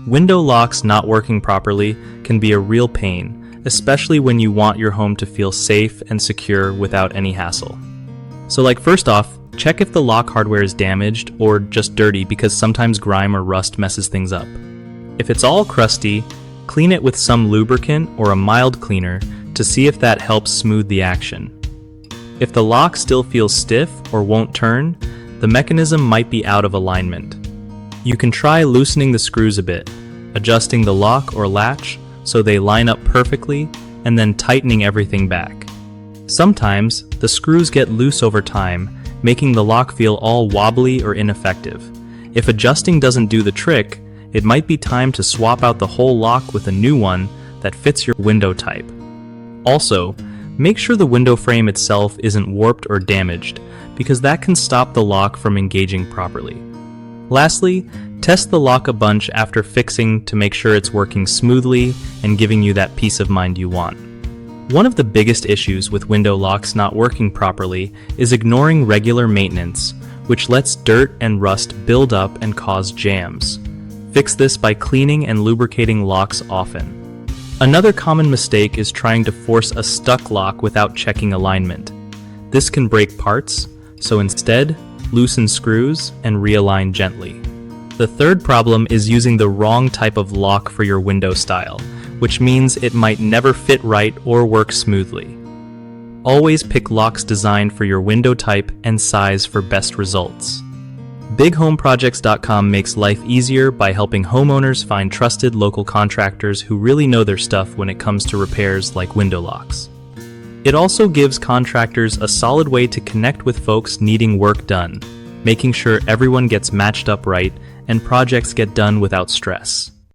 Window locks not working properly can be a real pain, especially when you want your home to feel safe and secure without any hassle. So first off, check if the lock hardware is damaged or just dirty, because sometimes grime or rust messes things up. If it's all crusty, clean it with some lubricant or a mild cleaner to see if that helps smooth the action. If the lock still feels stiff or won't turn, the mechanism might be out of alignment. You can try loosening the screws a bit, adjusting the lock or latch so they line up perfectly, and then tightening everything back. Sometimes the screws get loose over time, making the lock feel all wobbly or ineffective. If adjusting doesn't do the trick, it might be time to swap out the whole lock with a new one that fits your window type. Also, make sure the window frame itself isn't warped or damaged, because that can stop the lock from engaging properly. Lastly, test the lock a bunch after fixing to make sure it's working smoothly and giving you that peace of mind you want. One of the biggest issues with window locks not working properly is ignoring regular maintenance, which lets dirt and rust build up and cause jams. Fix this by cleaning and lubricating locks often. Another common mistake is trying to force a stuck lock without checking alignment. This can break parts, so instead, loosen screws and realign gently. The third problem is using the wrong type of lock for your window style, which means it might never fit right or work smoothly. Always pick locks designed for your window type and size for best results. BigHomeProjects.com makes life easier by helping homeowners find trusted local contractors who really know their stuff when it comes to repairs like window locks. It also gives contractors a solid way to connect with folks needing work done, making sure everyone gets matched up right and projects get done without stress.